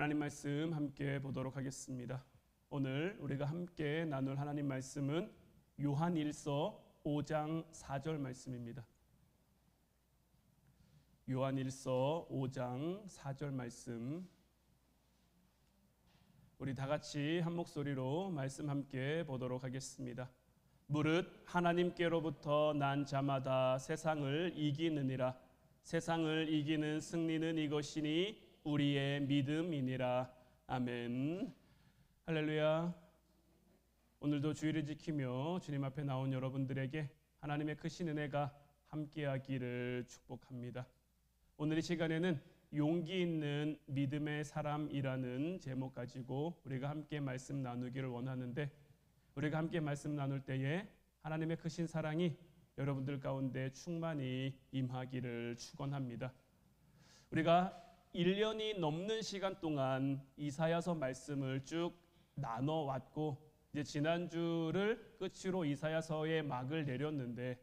하나님 말씀 함께 보도록 하겠습니다. 오늘 우리가 함께 나눌 하나님 말씀은 요한일서 5장 4절 말씀입니다. 요한일서 5장 4절 말씀, 우리 다 같이 한 목소리로 말씀 함께 보도록 하겠습니다. 무릇 하나님께로부터 난 자마다 세상을 이기느니라. 세상을 이기는 승리는 이것이니 우리의 믿음이니라. 아멘. 할렐루야. 오늘도 주일을 지키며 주님 앞에 나온 여러분들에게 하나님의 크신 은혜가 함께하기를 축복합니다. 오늘 이 시간에는 용기 있는 믿음의 사람이라는 제목 가지고 우리가 함께 말씀 나누기를 원하는데, 우리가 함께 말씀 나눌 때에 하나님의 크신 사랑이 여러분들 가운데 충만히 임하기를 축원합니다. 우리가 1년이 넘는 시간 동안 이사야서 말씀을 쭉 나눠왔고, 이제 지난주를 끝으로 이사야서의 막을 내렸는데,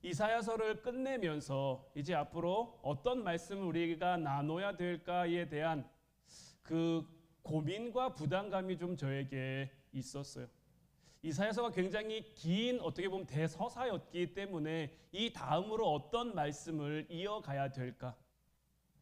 이사야서를 끝내면서 이제 앞으로 어떤 말씀을 우리가 나눠야 될까에 대한 그 고민과 부담감이 좀 저에게 있었어요. 이사야서가 굉장히 긴, 어떻게 보면 대서사였기 때문에 이 다음으로 어떤 말씀을 이어가야 될까?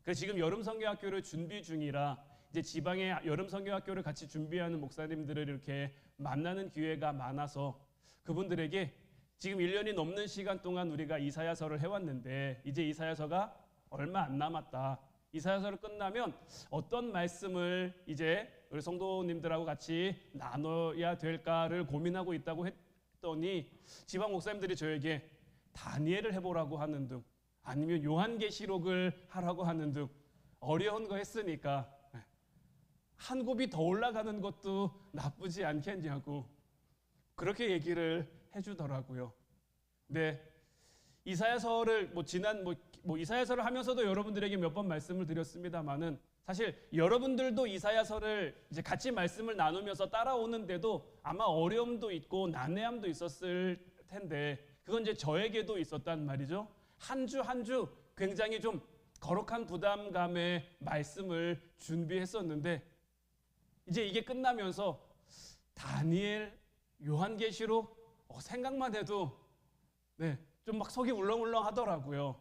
그래서 지금 여름 성경학교를 준비 중이라 이제 지방의 여름 성경학교를 같이 준비하는 목사님들을 이렇게 만나는 기회가 많아서 그분들에게 지금 1년이 넘는 시간 동안 우리가 이사야서를 해왔는데 이제 이사야서가 얼마 안 남았다. 이사야서를 끝나면 어떤 말씀을 이제 우리 성도님들하고 같이 나눠야 될까를 고민하고 있다고 했더니 지방 목사님들이 저에게 다니엘을 해보라고 하는 등, 아니면 요한계시록을 하라고 하는 등 어려운 거 했으니까 한 곱이 더 올라가는 것도 나쁘지 않겠냐고 그렇게 얘기를 해주더라고요. 네, 이사야서를 이사야서를 하면서도 여러분들에게 몇 번 말씀을 드렸습니다만은 사실 여러분들도 이사야서를 이제 같이 말씀을 나누면서 따라오는데도 아마 어려움도 있고 난해함도 있었을 텐데, 그건 이제 저에게도 있었단 말이죠. 한 주 한 주 굉장히 좀 거룩한 부담감의 말씀을 준비했었는데 이제 이게 끝나면서 다니엘, 요한계시록 생각만 해도 좀 막 속이 울렁울렁 하더라고요.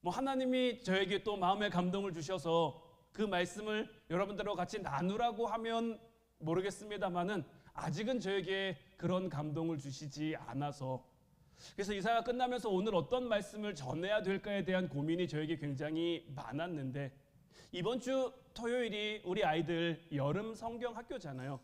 하나님이 저에게 또 마음의 감동을 주셔서 그 말씀을 여러분들하고 같이 나누라고 하면 모르겠습니다만은 아직은 저에게 그런 감동을 주시지 않아서, 그래서 이사야 끝나면서 오늘 어떤 말씀을 전해야 될까에 대한 고민이 저에게 굉장히 많았는데, 이번 주 토요일이 우리 아이들 여름 성경 학교잖아요.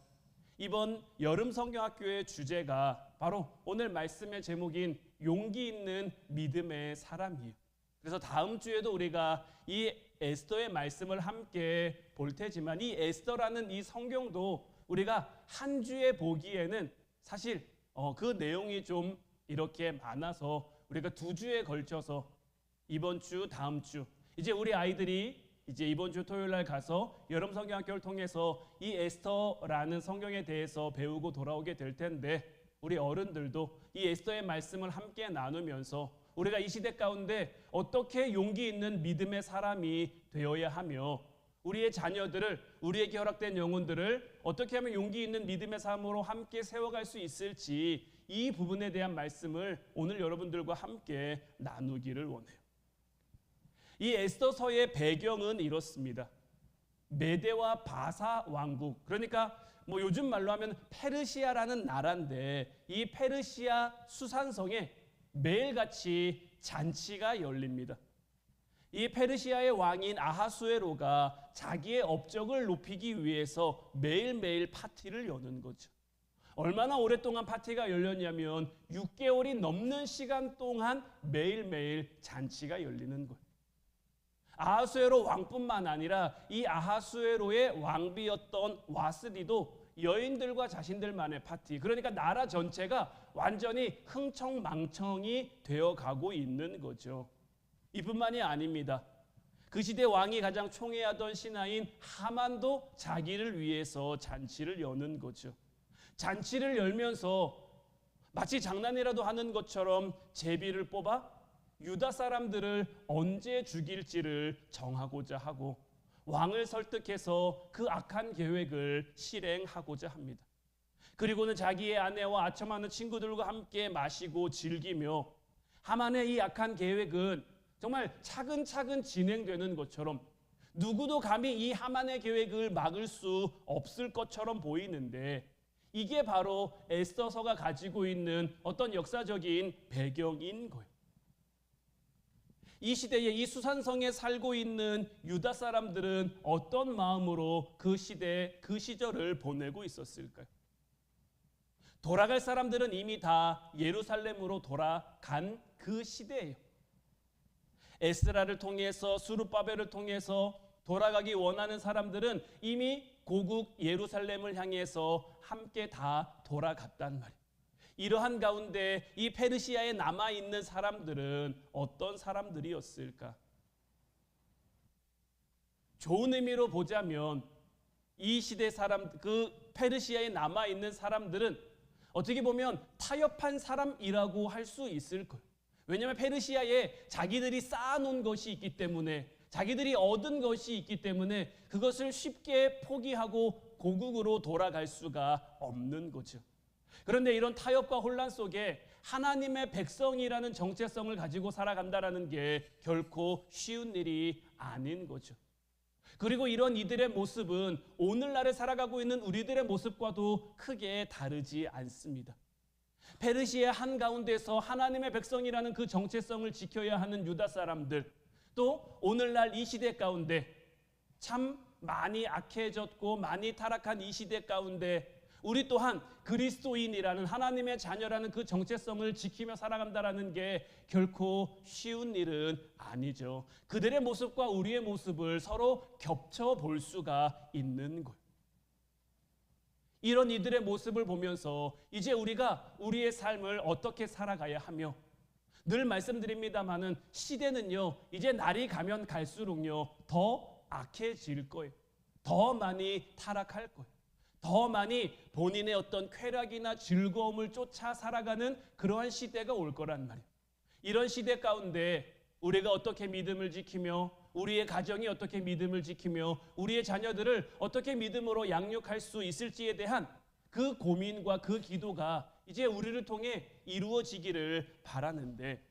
이번 여름 성경 학교의 주제가 바로 오늘 말씀의 제목인 용기 있는 믿음의 사람이에요. 그래서 다음 주에도 우리가 이 에스더의 말씀을 함께 볼 테지만, 이 에스더라는 이 성경도 우리가 한 주에 보기에는 사실 그 내용이 좀 이렇게 많아서 우리가 2주에 걸쳐서 이번 주, 다음 주, 이제 우리 아이들이 이제 이번 주 토요일 날 가서 여름 성경학교를 통해서 이 에스더라는 성경에 대해서 배우고 돌아오게 될 텐데, 우리 어른들도 이 에스더의 말씀을 함께 나누면서 우리가 이 시대 가운데 어떻게 용기 있는 믿음의 사람이 되어야 하며, 우리의 자녀들을, 우리에게 허락된 영혼들을 어떻게 하면 용기 있는 믿음의 삶으로 함께 세워갈 수 있을지, 이 부분에 대한 말씀을 오늘 여러분들과 함께 나누기를 원해요. 이 에스더서의 배경은 이렇습니다. 메대와 바사 왕국, 그러니까 요즘 말로 하면 페르시아라는 나라인데, 이 페르시아 수산성에 매일같이 잔치가 열립니다. 이 페르시아의 왕인 아하수에로가 자기의 업적을 높이기 위해서 매일매일 파티를 여는 거죠. 얼마나 오랫동안 파티가 열렸냐면 6개월이 넘는 시간 동안 매일매일 잔치가 열리는 거예요. 아하수에로 왕뿐만 아니라 이 아하수에로의 왕비였던 와스디도 여인들과 자신들만의 파티, 그러니까 나라 전체가 완전히 흥청망청이 되어가고 있는 거죠. 이뿐만이 아닙니다. 그 시대 왕이 가장 총애하던 신하인 하만도 자기를 위해서 잔치를 여는 거죠. 잔치를 열면서 마치 장난이라도 하는 것처럼 제비를 뽑아 유다 사람들을 언제 죽일지를 정하고자 하고, 왕을 설득해서 그 악한 계획을 실행하고자 합니다. 그리고는 자기의 아내와 아첨하는 친구들과 함께 마시고 즐기며 하만의 이 악한 계획은 정말 차근차근 진행되는 것처럼 누구도 감히 이 하만의 계획을 막을 수 없을 것처럼 보이는데, 이게 바로 에스더서가 가지고 있는 어떤 역사적인 배경인 거예요. 이 시대에 이 수산성에 살고 있는 유다 사람들은 어떤 마음으로 그 시대, 그 시절을 보내고 있었을까요? 돌아갈 사람들은 이미 다 예루살렘으로 돌아간 그 시대예요. 에스라를 통해서, 스룹바벨을 통해서 돌아가기 원하는 사람들은 이미 고국 예루살렘을 향해서 함께 다 돌아갔단 말이에요. 이러한 가운데 이 페르시아에 남아있는 사람들은 어떤 사람들이었을까? 좋은 의미로 보자면 이 시대 사람, 그 페르시아에 남아있는 사람들은 어떻게 보면 타협한 사람이라고 할 수 있을 거예요. 왜냐하면 페르시아에 자기들이 쌓아놓은 것이 있기 때문에, 자기들이 얻은 것이 있기 때문에 그것을 쉽게 포기하고 고국으로 돌아갈 수가 없는 거죠. 그런데 이런 타협과 혼란 속에 하나님의 백성이라는 정체성을 가지고 살아간다는 게 결코 쉬운 일이 아닌 거죠. 그리고 이런 이들의 모습은 오늘날에 살아가고 있는 우리들의 모습과도 크게 다르지 않습니다. 페르시아 한가운데서 하나님의 백성이라는 그 정체성을 지켜야 하는 유다 사람들, 또 오늘날 이 시대 가운데 참 많이 악해졌고 많이 타락한 이 시대 가운데 우리 또한 그리스도인이라는, 하나님의 자녀라는 그 정체성을 지키며 살아간다는 게 결코 쉬운 일은 아니죠. 그들의 모습과 우리의 모습을 서로 겹쳐 볼 수가 있는 거예요. 이런 이들의 모습을 보면서 이제 우리가 우리의 삶을 어떻게 살아가야 하며, 늘 말씀드립니다마는 시대는요, 이제 날이 가면 갈수록요 더 악해질 거예요. 더 많이 타락할 거예요. 더 많이 본인의 어떤 쾌락이나 즐거움을 쫓아 살아가는 그러한 시대가 올 거란 말이에요. 이런 시대 가운데 우리가 어떻게 믿음을 지키며, 우리의 가정이 어떻게 믿음을 지키며, 우리의 자녀들을 어떻게 믿음으로 양육할 수 있을지에 대한 그 고민과 그 기도가 이제 우리를 통해 이루어지기를 바라는데,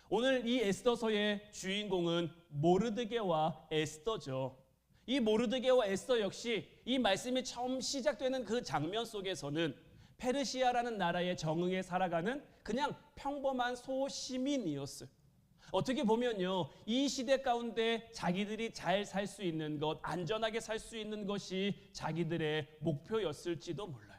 오늘 이 에스더서의 주인공은 모르드게와 에스더죠. 이 모르드게와 에스더 역시 이 말씀이 처음 시작되는 그 장면 속에서는 페르시아라는 나라에 정응해 살아가는 그냥 평범한 소시민이었어요. 어떻게 보면요, 이 시대 가운데 자기들이 잘 살 수 있는 것, 안전하게 살 수 있는 것이 자기들의 목표였을지도 몰라요.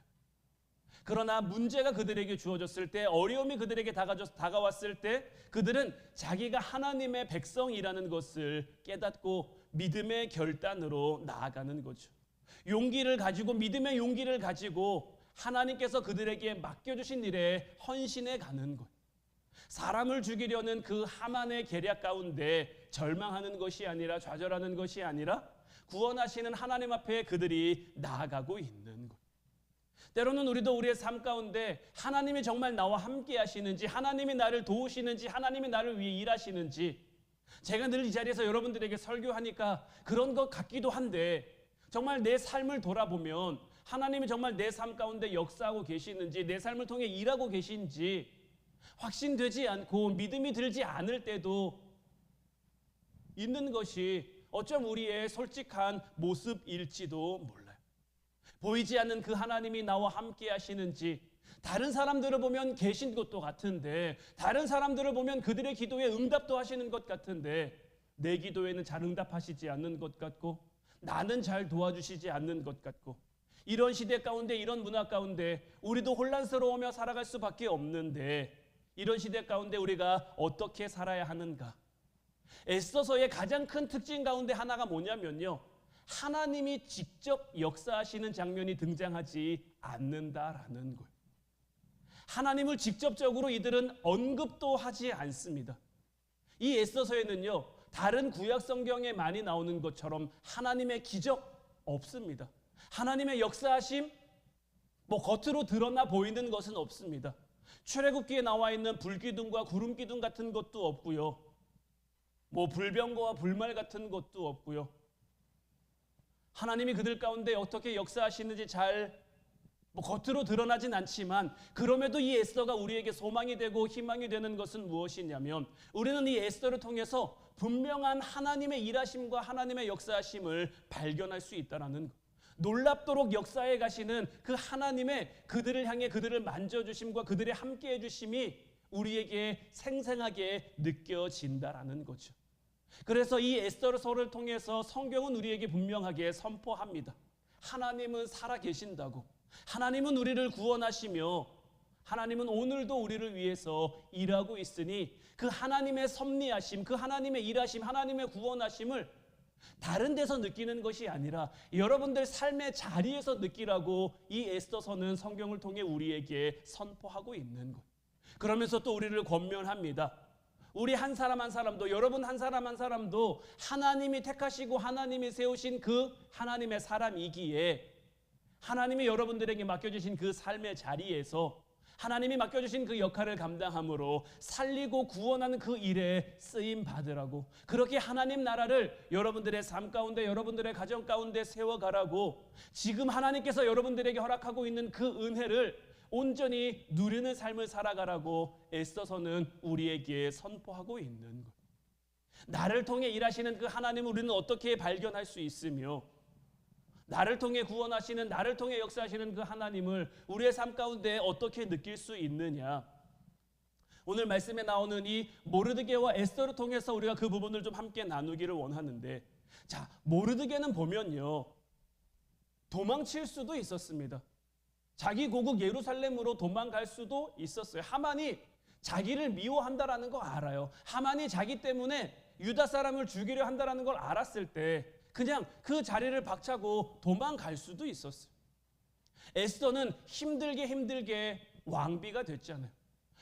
그러나 문제가 그들에게 주어졌을 때, 어려움이 그들에게 다가왔을 때 그들은 자기가 하나님의 백성이라는 것을 깨닫고 믿음의 결단으로 나아가는 거죠. 용기를 가지고, 믿음의 용기를 가지고 하나님께서 그들에게 맡겨주신 일에 헌신해 가는 것. 사람을 죽이려는 그 하만의 계략 가운데 절망하는 것이 아니라, 좌절하는 것이 아니라 구원하시는 하나님 앞에 그들이 나아가고 있는 것. 때로는 우리도 우리의 삶 가운데 하나님이 정말 나와 함께 하시는지, 하나님이 나를 도우시는지, 하나님이 나를 위해 일하시는지, 제가 늘 이 자리에서 여러분들에게 설교하니까 그런 것 같기도 한데, 정말 내 삶을 돌아보면 하나님이 정말 내 삶 가운데 역사하고 계시는지, 내 삶을 통해 일하고 계신지 확신되지 않고 믿음이 들지 않을 때도 있는 것이 어쩜 우리의 솔직한 모습일지도 몰라요. 보이지 않는 그 하나님이 나와 함께 하시는지, 다른 사람들을 보면 계신 것도 같은데, 다른 사람들을 보면 그들의 기도에 응답도 하시는 것 같은데, 내 기도에는 잘 응답하시지 않는 것 같고, 나는 잘 도와주시지 않는 것 같고, 이런 시대 가운데, 이런 문화 가운데 우리도 혼란스러우며 살아갈 수밖에 없는데, 이런 시대 가운데 우리가 어떻게 살아야 하는가? 에스더서의 가장 큰 특징 가운데 하나가 뭐냐면요, 하나님이 직접 역사하시는 장면이 등장하지 않는다라는 거예요. 하나님을 직접적으로 이들은 언급도 하지 않습니다. 이 에스더서에는요, 다른 구약 성경에 많이 나오는 것처럼 하나님의 기적 없습니다. 하나님의 역사하심 겉으로 드러나 보이는 것은 없습니다. 출애굽기에 나와 있는 불기둥과 구름기둥 같은 것도 없고요. 뭐 불병거와 불말 같은 것도 없고요. 하나님이 그들 가운데 어떻게 역사하시는지 잘 겉으로 드러나진 않지만, 그럼에도 이 에스더가 우리에게 소망이 되고 희망이 되는 것은 무엇이냐면, 우리는 이 에스더를 통해서 분명한 하나님의 일하심과 하나님의 역사하심을 발견할 수 있다는 것. 놀랍도록 역사에 가시는 그 하나님의 그들을 향해 그들을 만져주심과 그들의 함께해 주심이 우리에게 생생하게 느껴진다라는 거죠. 그래서 이 에스더서를 통해서 성경은 우리에게 분명하게 선포합니다. 하나님은 살아 계신다고. 하나님은 우리를 구원하시며 하나님은 오늘도 우리를 위해서 일하고 있으니, 그 하나님의 섭리하심, 그 하나님의 일하심, 하나님의 구원하심을 다른 데서 느끼는 것이 아니라 여러분들 삶의 자리에서 느끼라고 이 에스더서는 성경을 통해 우리에게 선포하고 있는 것. 그러면서 또 우리를 권면합니다. 우리 한 사람 한 사람도, 여러분 한 사람 한 사람도 하나님이 택하시고 하나님이 세우신 그 하나님의 사람이기에, 하나님이 여러분들에게 맡겨주신 그 삶의 자리에서 하나님이 맡겨주신 그 역할을 감당함으로 살리고 구원하는 그 일에 쓰임 받으라고, 그렇게 하나님 나라를 여러분들의 삶 가운데, 여러분들의 가정 가운데 세워가라고, 지금 하나님께서 여러분들에게 허락하고 있는 그 은혜를 온전히 누리는 삶을 살아가라고 에스더서는 우리에게 선포하고 있는 것. 나를 통해 일하시는 그 하나님을 우리는 어떻게 발견할 수 있으며, 나를 통해 구원하시는, 나를 통해 역사하시는 그 하나님을 우리의 삶 가운데 어떻게 느낄 수 있느냐. 오늘 말씀에 나오는 이 모르드게와 에스더를 통해서 우리가 그 부분을 좀 함께 나누기를 원하는데, 자, 모르드게는 보면요, 도망칠 수도 있었습니다. 자기 고국 예루살렘으로 도망갈 수도 있었어요. 하만이 자기를 미워한다라는 거 알아요. 하만이 자기 때문에 유다 사람을 죽이려 한다라는 걸 알았을 때 그냥 그 자리를 박차고 도망갈 수도 있었어요. 에스더는 힘들게 왕비가 됐잖아요.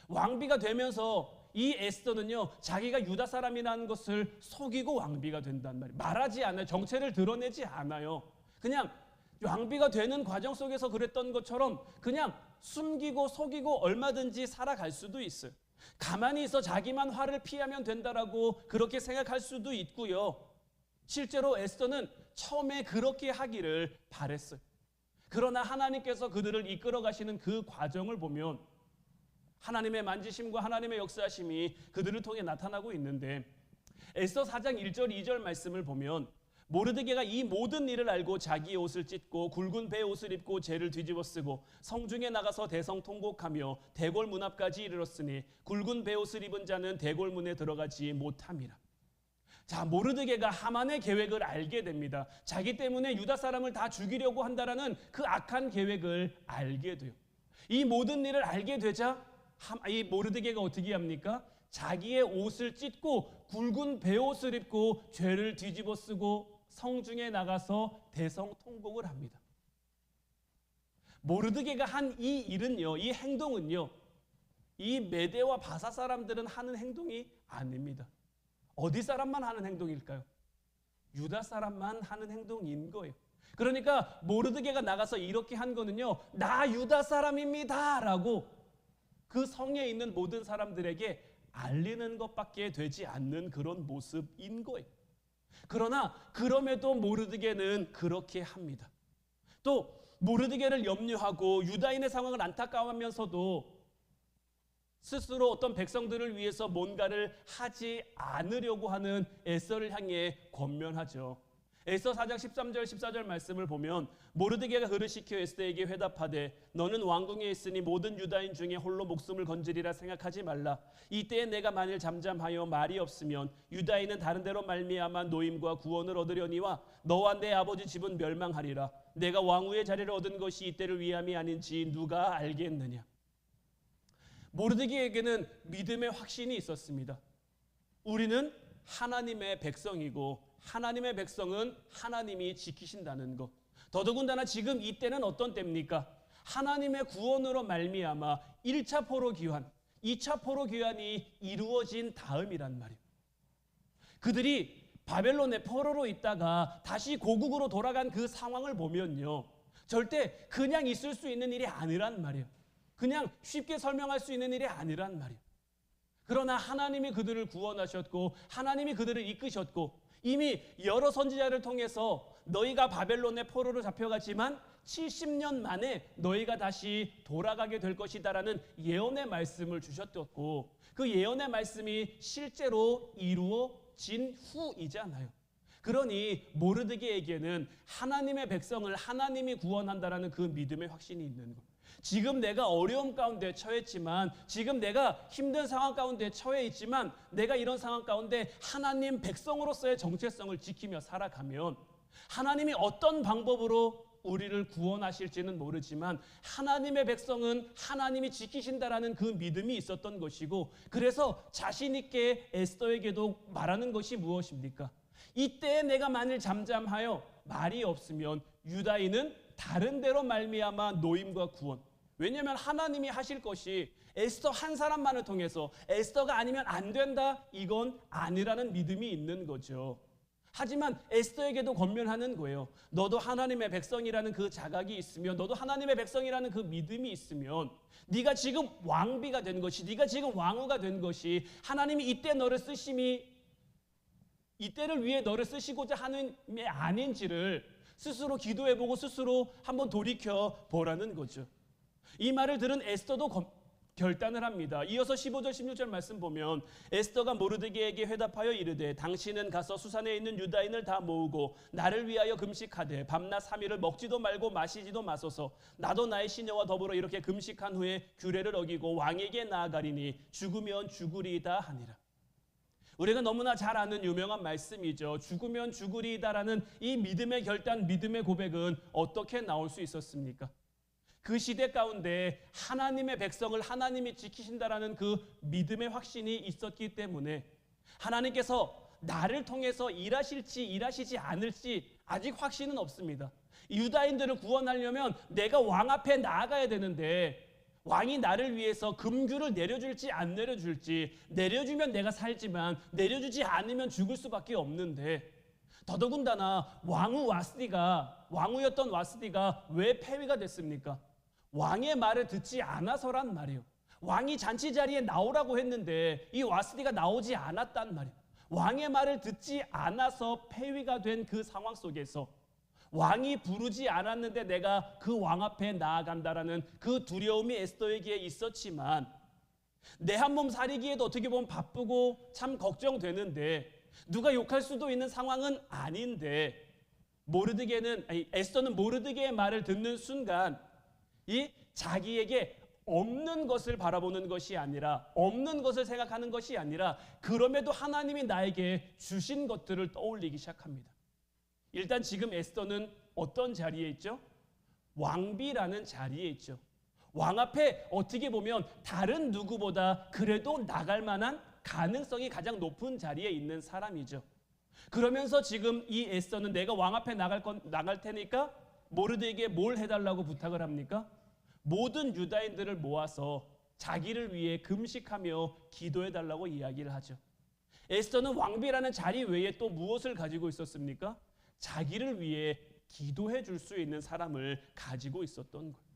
왕비가 되면서 이 에스더는요, 자기가 유다 사람이라는 것을 속이고 왕비가 된단 말이에요. 말하지 않아요. 정체를 드러내지 않아요. 그냥 왕비가 되는 과정 속에서 그랬던 것처럼 그냥 숨기고 속이고 얼마든지 살아갈 수도 있어요. 가만히 있어 자기만 화를 피하면 된다라고 그렇게 생각할 수도 있고요. 실제로 에스더는 처음에 그렇게 하기를 바랬어요. 그러나 하나님께서 그들을 이끌어 가시는 그 과정을 보면 하나님의 만지심과 하나님의 역사심이 그들을 통해 나타나고 있는데, 에스더 4장 1절 2절 말씀을 보면 모르드게가 이 모든 일을 알고 자기의 옷을 찢고 굵은 배 옷을 입고 죄를 뒤집어 쓰고 성중에 나가서 대성 통곡하며 대궐 문 앞까지 이르렀으니 굵은 배 옷을 입은 자는 대궐 문에 들어가지 못함이라. 자, 모르드게가 하만의 계획을 알게 됩니다. 자기 때문에 유다 사람을 다 죽이려고 한다라는 그 악한 계획을 알게 돼요. 이 모든 일을 알게 되자 이 모르드게가 어떻게 합니까? 자기의 옷을 찢고 굵은 베옷을 입고 죄를 뒤집어 쓰고 성중에 나가서 대성 통곡을 합니다. 모르드게가 한 이 일은요, 이 행동은요, 이 메대와 바사 사람들은 하는 행동이 아닙니다. 어디 사람만 하는 행동일까요? 유다 사람만 하는 행동인 거예요. 그러니까 모르드게가 나가서 이렇게 한 거는요, 나 유다 사람입니다 라고 그 성에 있는 모든 사람들에게 알리는 것밖에 되지 않는 그런 모습인 거예요. 그러나 그럼에도 모르드게는 그렇게 합니다. 또 모르드게를 염려하고 유다인의 상황을 안타까워하면서도 스스로 어떤 백성들을 위해서 뭔가를 하지 않으려고 하는 에스더를 향해 권면하죠. 에스더 4장 13절 14절 말씀을 보면 모르드게가 그를 시켜 에스더에게 회답하되 너는 왕궁에 있으니 모든 유다인 중에 홀로 목숨을 건지리라 생각하지 말라. 이때에 내가 만일 잠잠하여 말이 없으면 유다인은 다른 데로 말미암아 노임과 구원을 얻으려니와 너와 내 아버지 집은 멸망하리라. 내가 왕후의 자리를 얻은 것이 이때를 위함이 아닌지 누가 알겠느냐. 모르드게에게는 믿음의 확신이 있었습니다. 우리는 하나님의 백성이고 하나님의 백성은 하나님이 지키신다는 것. 더더군다나 지금 이때는 어떤 때입니까? 하나님의 구원으로 말미암아 1차 포로 귀환, 2차 포로 귀환이 이루어진 다음이란 말이에요. 그들이 바벨론의 포로로 있다가 다시 고국으로 돌아간 그 상황을 보면요, 절대 그냥 있을 수 있는 일이 아니란 말이에요. 그냥 쉽게 설명할 수 있는 일이 아니란 말이에요. 그러나 하나님이 그들을 구원하셨고 하나님이 그들을 이끄셨고 이미 여러 선지자를 통해서 너희가 바벨론의 포로로 잡혀갔지만 70년 만에 너희가 다시 돌아가게 될 것이다라는 예언의 말씀을 주셨고 그 예언의 말씀이 실제로 이루어진 후이잖아요. 그러니 모르드게에게는 하나님의 백성을 하나님이 구원한다라는 그 믿음의 확신이 있는 것. 지금 내가 어려움 가운데 처했지만, 지금 내가 힘든 상황 가운데 처해 있지만, 내가 이런 상황 가운데 하나님 백성으로서의 정체성을 지키며 살아가면 하나님이 어떤 방법으로 우리를 구원하실지는 모르지만 하나님의 백성은 하나님이 지키신다라는 그 믿음이 있었던 것이고, 그래서 자신 있게 에스더에게도 말하는 것이 무엇입니까? 이때에 내가 만일 잠잠하여 말이 없으면 유다인은 다른 데로 말미암아 노임과 구원. 왜냐하면 하나님이 하실 것이 에스더 한 사람만을 통해서 에스더가 아니면 안 된다, 이건 아니라는 믿음이 있는 거죠. 하지만 에스더에게도 권면하는 거예요. 너도 하나님의 백성이라는 그 자각이 있으면, 너도 하나님의 백성이라는 그 믿음이 있으면, 네가 지금 왕비가 된 것이, 네가 지금 왕후가 된 것이 하나님이 이때 너를 쓰심이 이때를 위해 너를 쓰시고자 하는 게 아닌지를 스스로 기도해보고 스스로 한번 돌이켜 보라는 거죠. 이 말을 들은 에스더도 결단을 합니다. 이어서 15절 16절 말씀 보면 에스더가 모르드게에게 회답하여 이르되 당신은 가서 수산에 있는 유다인을 다 모으고 나를 위하여 금식하되 밤낮 3일을 먹지도 말고 마시지도 마소서. 나도 나의 시녀와 더불어 이렇게 금식한 후에 규례를 어기고 왕에게 나아가리니 죽으면 죽으리이다 하니라. 우리가 너무나 잘 아는 유명한 말씀이죠. 죽으면 죽으리이다라는 이 믿음의 결단, 믿음의 고백은 어떻게 나올 수 있었습니까? 그 시대 가운데 하나님의 백성을 하나님이 지키신다라는 그 믿음의 확신이 있었기 때문에 하나님께서 나를 통해서 일하실지 일하시지 않을지 아직 확신은 없습니다. 유다인들을 구원하려면 내가 왕 앞에 나아가야 되는데 왕이 나를 위해서 금규를 내려줄지 안 내려줄지, 내려주면 내가 살지만 내려주지 않으면 죽을 수밖에 없는데, 더더군다나 왕후였던 와스디가 왜 폐위가 됐습니까? 왕의 말을 듣지 않아서란 말이에요. 왕이 잔치 자리에 나오라고 했는데 이 와스디가 나오지 않았단 말이에요. 왕의 말을 듣지 않아서 폐위가 된 그 상황 속에서 왕이 부르지 않았는데 내가 그 왕 앞에 나아간다라는 그 두려움이 에스더에게 있었지만, 내 한 몸 살이기에도 어떻게 보면 바쁘고 참 걱정되는데 누가 욕할 수도 있는 상황은 아닌데, 에스더는 모르드게의 말을 듣는 순간 이 자기에게 없는 것을 바라보는 것이 아니라, 없는 것을 생각하는 것이 아니라, 그럼에도 하나님이 나에게 주신 것들을 떠올리기 시작합니다. 일단 지금 에스더는 어떤 자리에 있죠? 왕비라는 자리에 있죠. 왕 앞에 어떻게 보면 다른 누구보다 그래도 나갈 만한 가능성이 가장 높은 자리에 있는 사람이죠. 그러면서 지금 이 에스더는 내가 왕 앞에 나갈 테니까 모르드에게 뭘 해달라고 부탁을 합니까? 모든 유다인들을 모아서 자기를 위해 금식하며 기도해달라고 이야기를 하죠. 에스더는 왕비라는 자리 외에 또 무엇을 가지고 있었습니까? 자기를 위해 기도해 줄 수 있는 사람을 가지고 있었던 거예요.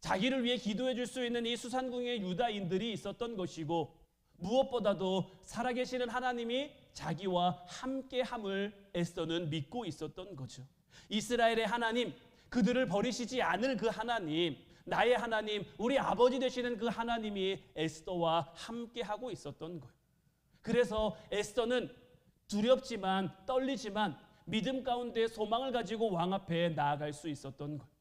자기를 위해 기도해 줄 수 있는 이 수산궁의 유다인들이 있었던 것이고, 무엇보다도 살아계시는 하나님이 자기와 함께함을 에스더는 믿고 있었던 거죠. 이스라엘의 하나님, 그들을 버리시지 않을 그 하나님, 나의 하나님, 우리 아버지 되시는 그 하나님이 에스더와 함께하고 있었던 거예요. 그래서 에스더는 두렵지만 떨리지만 믿음 가운데 소망을 가지고 왕 앞에 나아갈 수 있었던 거예요.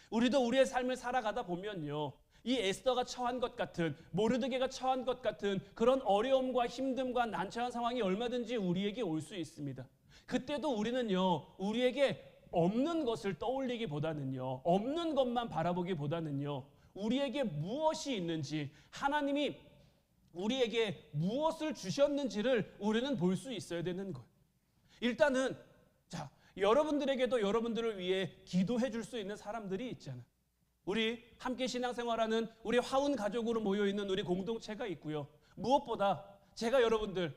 우리도 우리의 삶을 살아가다 보면요, 이 에스더가 처한 것 같은, 모르드게가 처한 것 같은 그런 어려움과 힘듦과 난처한 상황이 얼마든지 우리에게 올 수 있습니다. 그때도 우리는요, 우리에게 없는 것을 떠올리기보다는요, 없는 것만 바라보기보다는요, 우리에게 무엇이 있는지, 하나님이 우리에게 무엇을 주셨는지를 우리는 볼 수 있어야 되는 거예요. 일단은 여러분들에게도 여러분들을 위해 기도해 줄 수 있는 사람들이 있잖아요. 우리 함께 신앙생활하는 우리 화운 가족으로 모여있는 우리 공동체가 있고요. 무엇보다 제가 여러분들,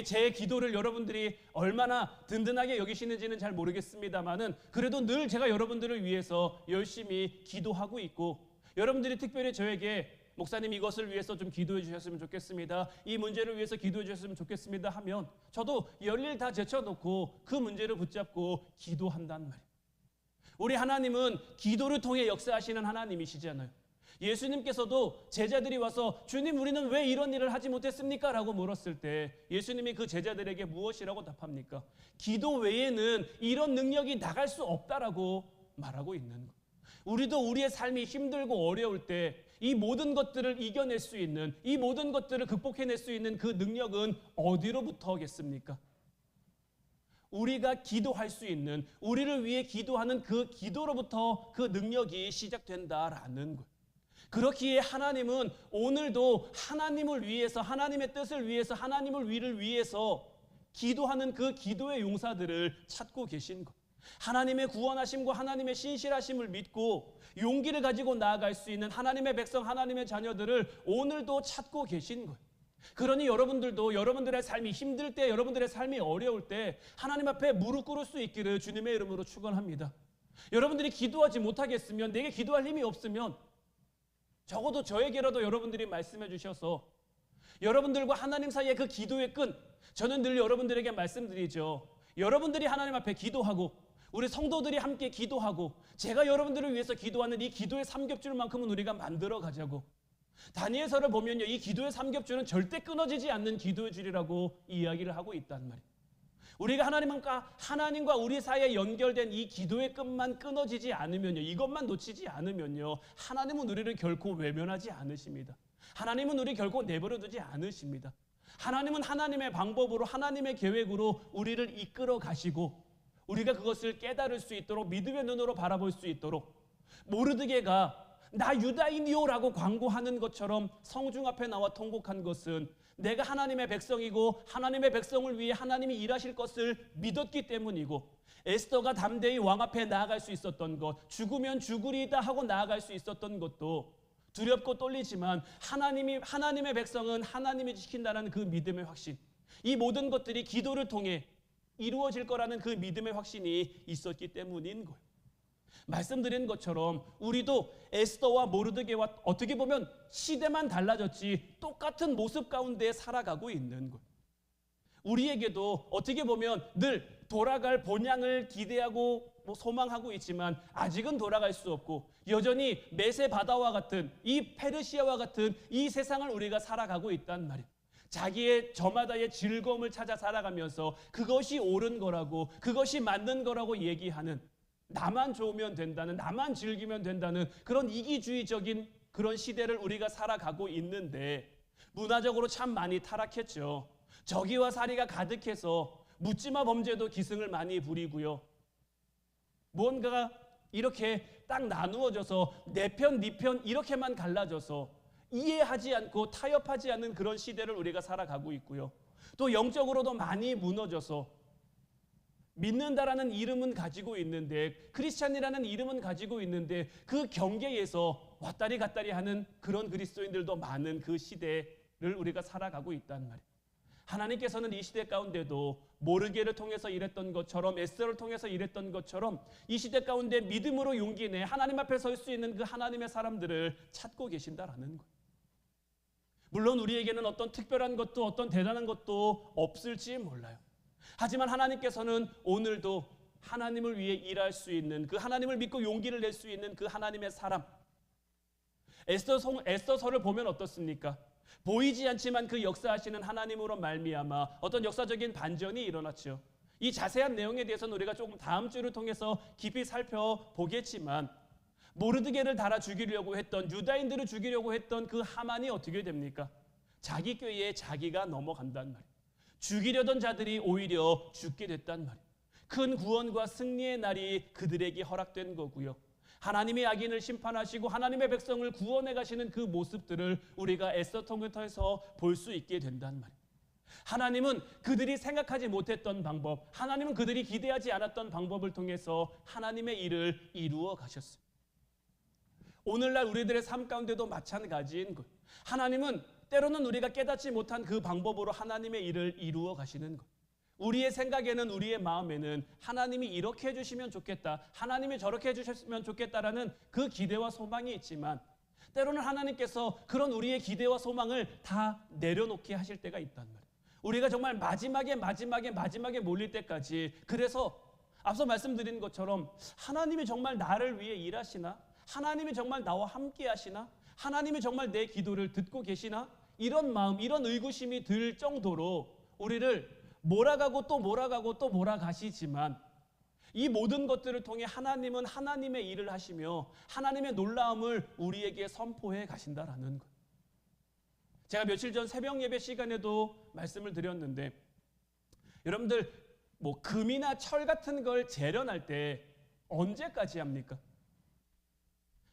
제 기도를 여러분들이 얼마나 든든하게 여기시는지는 잘 모르겠습니다만은 그래도 늘 제가 여러분들을 위해서 열심히 기도하고 있고, 여러분들이 특별히 저에게 목사님 이것을 위해서 좀 기도해 주셨으면 좋겠습니다. 이 문제를 위해서 기도해 주셨으면 좋겠습니다 하면 저도 열일 다 제쳐놓고 그 문제를 붙잡고 기도한단 말이에요. 우리 하나님은 기도를 통해 역사하시는 하나님이시잖아요. 예수님께서도 제자들이 와서 주님 우리는 왜 이런 일을 하지 못했습니까? 라고 물었을 때 예수님이 그 제자들에게 무엇이라고 답합니까? 기도 외에는 이런 능력이 나갈 수 없다라고 말하고 있는 거예요. 우리도 우리의 삶이 힘들고 어려울 때 이 모든 것들을 이겨낼 수 있는, 이 모든 것들을 극복해낼 수 있는 그 능력은 어디로부터 오겠습니까? 우리가 기도할 수 있는, 우리를 위해 기도하는 그 기도로부터 그 능력이 시작된다라는 거예요. 그렇기에 하나님은 오늘도 하나님을 위해서, 하나님의 뜻을 위해서, 하나님을 위를 위해서 기도하는 그 기도의 용사들을 찾고 계신 것. 하나님의 구원하심과 하나님의 신실하심을 믿고 용기를 가지고 나아갈 수 있는 하나님의 백성, 하나님의 자녀들을 오늘도 찾고 계신 거예요. 그러니 여러분들도 여러분들의 삶이 힘들 때, 여러분들의 삶이 어려울 때 하나님 앞에 무릎 꿇을 수 있기를 주님의 이름으로 축원합니다. 여러분들이 기도하지 못하겠으면, 내게 기도할 힘이 없으면 적어도 저에게라도 여러분들이 말씀해 주셔서 여러분들과 하나님 사이의 그 기도의 끈, 저는 늘 여러분들에게 말씀드리죠. 여러분들이 하나님 앞에 기도하고 우리 성도들이 함께 기도하고 제가 여러분들을 위해서 기도하는 이 기도의 삼겹줄만큼은 우리가 만들어 가자고. 다니엘서를 보면요, 이 기도의 삼겹줄은 절대 끊어지지 않는 기도의 줄이라고 이야기를 하고 있단 말이에요. 우리가 하나님과 우리 사이에 연결된 이 기도의 끈만 끊어지지 않으면요, 이것만 놓치지 않으면요, 하나님은 우리를 결코 외면하지 않으십니다. 하나님은 우리 결코 내버려 두지 않으십니다. 하나님은 하나님의 방법으로, 하나님의 계획으로 우리를 이끌어 가시고 우리가 그것을 깨달을 수 있도록, 믿음의 눈으로 바라볼 수 있도록, 모르드게가 나 유다인이요라고 광고하는 것처럼 성중 앞에 나와 통곡한 것은 내가 하나님의 백성이고 하나님의 백성을 위해 하나님이 일하실 것을 믿었기 때문이고, 에스더가 담대히 왕 앞에 나아갈 수 있었던 것, 죽으면 죽으리이다 하고 나아갈 수 있었던 것도 두렵고 떨리지만 하나님의 백성은 하나님이 지킨다는 그 믿음의 확신, 이 모든 것들이 기도를 통해 이루어질 거라는 그 믿음의 확신이 있었기 때문인 거예요. 말씀드린 것처럼 우리도 에스더와 모르드게와 어떻게 보면 시대만 달라졌지 똑같은 모습 가운데 살아가고 있는 거예요. 우리에게도 어떻게 보면 늘 돌아갈 본향을 기대하고 소망하고 있지만 아직은 돌아갈 수 없고 여전히 메세 바다와 같은 이 페르시아와 같은 이 세상을 우리가 살아가고 있단 말이에요. 자기의 저마다의 즐거움을 찾아 살아가면서 그것이 옳은 거라고, 그것이 맞는 거라고 얘기하는, 나만 좋으면 된다는, 나만 즐기면 된다는 그런 이기주의적인 그런 시대를 우리가 살아가고 있는데 문화적으로 참 많이 타락했죠. 저기와 사리가 가득해서 묻지마 범죄도 기승을 많이 부리고요. 뭔가가 이렇게 딱 나누어져서 내 편, 네 편 이렇게만 갈라져서 이해하지 않고 타협하지 않는 그런 시대를 우리가 살아가고 있고요. 또 영적으로도 많이 무너져서 믿는다라는 이름은 가지고 있는데, 크리스찬이라는 이름은 가지고 있는데 그 경계에서 왔다리 갔다리 하는 그런 그리스도인들도 많은 그 시대를 우리가 살아가고 있단 말이에요. 하나님께서는 이 시대 가운데도 모르게를 통해서 일했던 것처럼, 에스더를 통해서 일했던 것처럼 이 시대 가운데 믿음으로 용기 내 하나님 앞에 설 수 있는 그 하나님의 사람들을 찾고 계신다라는 거예요. 물론 우리에게는 어떤 특별한 것도 어떤 대단한 것도 없을지 몰라요. 하지만 하나님께서는 오늘도 하나님을 위해 일할 수 있는, 그 하나님을 믿고 용기를 낼 수 있는 그 하나님의 사람, 에스더서를 보면 어떻습니까? 보이지 않지만 그 역사하시는 하나님으로 말미암아 어떤 역사적인 반전이 일어났죠. 이 자세한 내용에 대해서는 우리가 조금 다음 주를 통해서 깊이 살펴보겠지만, 모르드게를 달아 죽이려고 했던, 유다인들을 죽이려고 했던 그 하만이 어떻게 됩니까? 자기 꾀에 자기가 넘어간단 말이에요. 죽이려던 자들이 오히려 죽게 됐단 말이에요. 큰 구원과 승리의 날이 그들에게 허락된 거고요. 하나님의 악인을 심판하시고 하나님의 백성을 구원해 가시는 그 모습들을 우리가 에스더 통해서 볼 수 있게 된단 말이에요. 하나님은 그들이 생각하지 못했던 방법, 하나님은 그들이 기대하지 않았던 방법을 통해서 하나님의 일을 이루어 가셨어요. 오늘날 우리들의 삶 가운데도 마찬가지인 것. 하나님은 때로는 우리가 깨닫지 못한 그 방법으로 하나님의 일을 이루어 가시는 것. 우리의 생각에는, 우리의 마음에는 하나님이 이렇게 해주시면 좋겠다, 하나님이 저렇게 해주셨으면 좋겠다라는 그 기대와 소망이 있지만, 때로는 하나님께서 그런 우리의 기대와 소망을 다 내려놓게 하실 때가 있단 말이에요. 우리가 정말 마지막에 몰릴 때까지. 그래서 앞서 말씀드린 것처럼 하나님이 정말 나를 위해 일하시나? 하나님이 정말 나와 함께 하시나? 하나님이 정말 내 기도를 듣고 계시나? 이런 마음, 이런 의구심이 들 정도로 우리를 몰아가고 또 몰아가고 또 몰아가시지만, 이 모든 것들을 통해 하나님은 하나님의 일을 하시며 하나님의 놀라움을 우리에게 선포해 가신다라는 것. 제가 며칠 전 새벽 예배 시간에도 말씀을 드렸는데, 여러분들 뭐 금이나 철 같은 걸 재련할 때 언제까지 합니까?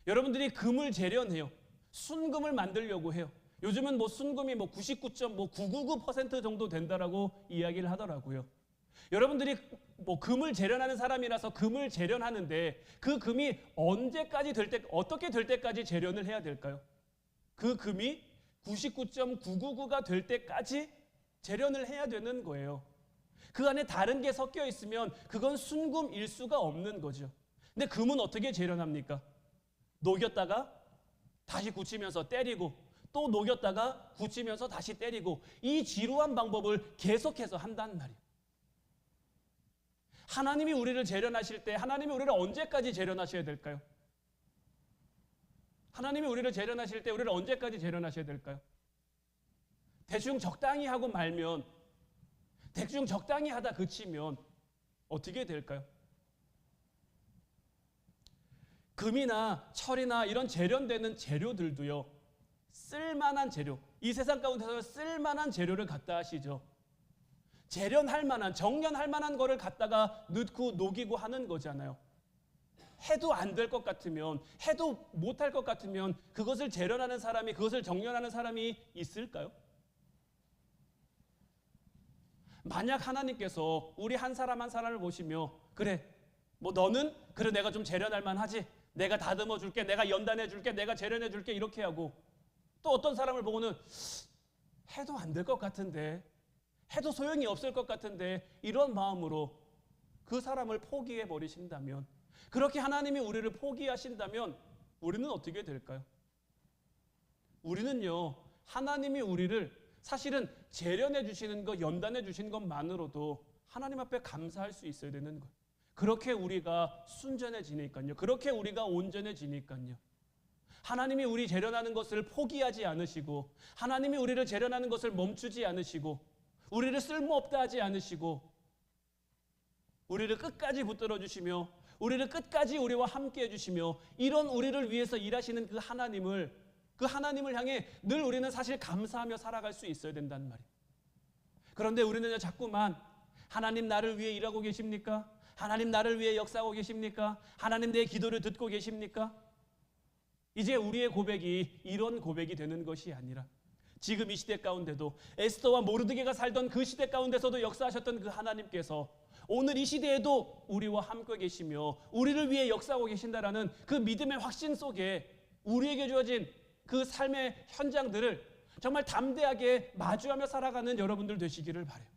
여러분들이 금을 재련해요. 순금을 만들려고 해요. 요즘은 뭐 순금이 뭐 99.999% 정도 된다라고 이야기를 하더라고요. 여러분들이 뭐 금을 재련하는 사람이라서 금을 재련하는데 그 금이 언제까지 될 때, 어떻게 될 때까지 재련을 해야 될까요? 그 금이 99.999가 될 때까지 재련을 해야 되는 거예요. 그 안에 다른 게 섞여 있으면 그건 순금일 수가 없는 거죠. 근데 금은 어떻게 재련합니까? 녹였다가 다시 굳히면서 때리고, 또 녹였다가 굳히면서 다시 때리고, 이 지루한 방법을 계속해서 한단 말이에요. 하나님이 우리를 재련하실 때 하나님이 우리를 언제까지 재련하셔야 될까요? 하나님이 우리를 재련하실 때 우리를 언제까지 재련하셔야 될까요? 대충 적당히 하고 말면, 대충 적당히 하다 그치면 어떻게 될까요? 금이나 철이나 이런 재련되는 재료들도요, 쓸만한 재료, 이 세상 가운데서 쓸만한 재료를 갖다 하시죠. 재련할 만한, 정련할 만한 거를 갖다가 넣고 녹이고 하는 거잖아요. 해도 안 될 것 같으면, 해도 못할 것 같으면 그것을 재련하는 사람이, 그것을 정련하는 사람이 있을까요? 만약 하나님께서 우리 한 사람 한 사람을 보시며, 그래, 뭐 너는 그래 내가 좀 재련할 만하지, 내가 다듬어 줄게, 내가 연단해 줄게, 내가 재련해 줄게, 이렇게 하고, 또 어떤 사람을 보고는 해도 안 될 것 같은데, 해도 소용이 없을 것 같은데, 이런 마음으로 그 사람을 포기해 버리신다면, 그렇게 하나님이 우리를 포기하신다면 우리는 어떻게 될까요? 우리는요, 하나님이 우리를 사실은 재련해 주시는 것, 연단해 주시는 것만으로도 하나님 앞에 감사할 수 있어야 되는 거예요. 그렇게 우리가 순전해지니까요. 그렇게 우리가 온전해지니까요. 하나님이 우리 재련하는 것을 포기하지 않으시고, 하나님이 우리를 재련하는 것을 멈추지 않으시고, 우리를 쓸모없다 하지 않으시고, 우리를 끝까지 붙들어 주시며, 우리를 끝까지 우리와 함께 해주시며, 이런 우리를 위해서 일하시는 그 하나님을 향해 늘 우리는 사실 감사하며 살아갈 수 있어야 된단 말이에요. 그런데 우리는 자꾸만 하나님 나를 위해 일하고 계십니까? 하나님 나를 위해 역사하고 계십니까? 하나님 내 기도를 듣고 계십니까? 이제 우리의 고백이 이런 고백이 되는 것이 아니라, 지금 이 시대 가운데도 에스더와 모르드게가 살던 그 시대 가운데서도 역사하셨던 그 하나님께서 오늘 이 시대에도 우리와 함께 계시며 우리를 위해 역사하고 계신다라는 그 믿음의 확신 속에 우리에게 주어진 그 삶의 현장들을 정말 담대하게 마주하며 살아가는 여러분들 되시기를 바라요.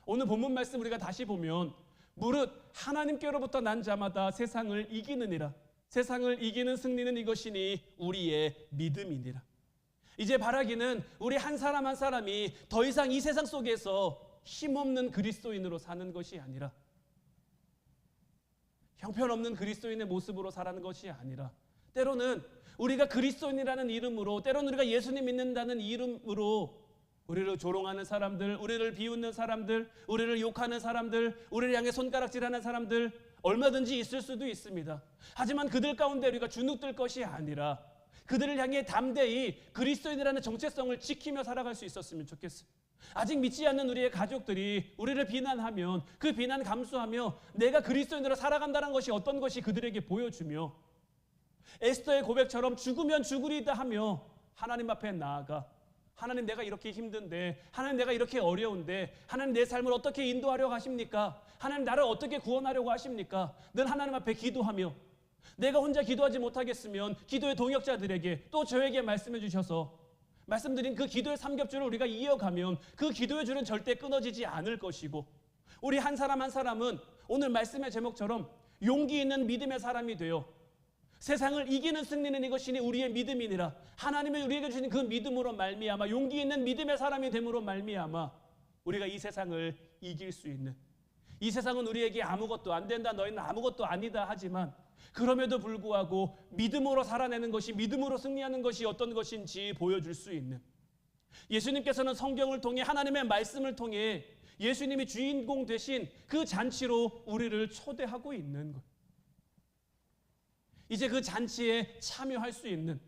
오늘 본문 말씀 우리가 다시 보면, 무릇 하나님께로부터 난 자마다 세상을 이기느니라. 세상을 이기는 승리는 이것이니 우리의 믿음이니라. 이제 바라기는 우리 한 사람 한 사람이 더 이상 이 세상 속에서 힘없는 그리스도인으로 사는 것이 아니라, 형편없는 그리스도인의 모습으로 살아가는 것이 아니라, 때로는 우리가 그리스도인이라는 이름으로, 때로는 우리가 예수님 믿는다는 이름으로 우리를 조롱하는 사람들, 우리를 비웃는 사람들, 우리를 욕하는 사람들, 우리를 향해 손가락질하는 사람들 얼마든지 있을 수도 있습니다. 하지만 그들 가운데 우리가 주눅들 것이 아니라 그들을 향해 담대히 그리스도인이라는 정체성을 지키며 살아갈 수 있었으면 좋겠어요. 아직 믿지 않는 우리의 가족들이 우리를 비난하면 그 비난 감수하며 내가 그리스도인으로 살아간다는 것이 어떤 것이 그들에게 보여주며, 에스더의 고백처럼 죽으면 죽으리다 하며 하나님 앞에 나아가, 하나님 내가 이렇게 힘든데, 하나님 내가 이렇게 어려운데, 하나님 내 삶을 어떻게 인도하려고 하십니까? 하나님 나를 어떻게 구원하려고 하십니까? 늘 하나님 앞에 기도하며, 내가 혼자 기도하지 못하겠으면 기도의 동역자들에게 또 저에게 말씀해 주셔서 말씀드린 그 기도의 삼겹줄을 우리가 이어가면 그 기도의 줄은 절대 끊어지지 않을 것이고, 우리 한 사람 한 사람은 오늘 말씀의 제목처럼 용기 있는 믿음의 사람이 되어 세상을 이기는 승리는 이것이니 우리의 믿음이니라. 하나님이 우리에게 주신 그 믿음으로 말미암아, 용기 있는 믿음의 사람이 됨으로 말미암아 우리가 이 세상을 이길 수 있는, 이 세상은 우리에게 아무것도 안 된다, 너희는 아무것도 아니다 하지만 그럼에도 불구하고 믿음으로 살아내는 것이, 믿음으로 승리하는 것이 어떤 것인지 보여줄 수 있는, 예수님께서는 성경을 통해, 하나님의 말씀을 통해 예수님이 주인공 되신 그 잔치로 우리를 초대하고 있는 것. 이제 그 잔치에 참여할 수 있는,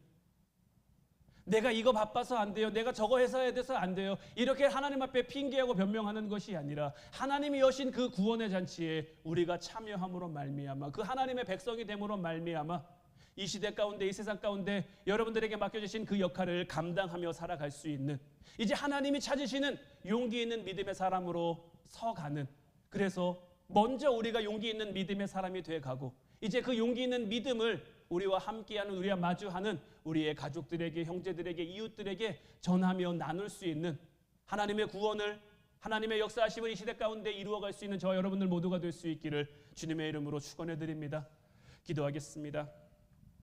내가 이거 바빠서 안 돼요, 내가 저거 해서 돼서 안 돼요, 이렇게 하나님 앞에 핑계하고 변명하는 것이 아니라 하나님이 여신 그 구원의 잔치에 우리가 참여함으로 말미암아, 그 하나님의 백성이 됨으로 말미암아 이 시대 가운데, 이 세상 가운데 여러분들에게 맡겨주신 그 역할을 감당하며 살아갈 수 있는, 이제 하나님이 찾으시는 용기 있는 믿음의 사람으로 서가는, 그래서 먼저 우리가 용기 있는 믿음의 사람이 돼가고 이제 그 용기 있는 믿음을 우리와 함께하는, 우리와 마주하는 우리의 가족들에게, 형제들에게, 이웃들에게 전하며 나눌 수 있는, 하나님의 구원을, 하나님의 역사하심을 이 시대 가운데 이루어갈 수 있는 저 여러분들 모두가 될 수 있기를 주님의 이름으로 축원해 드립니다. 기도하겠습니다.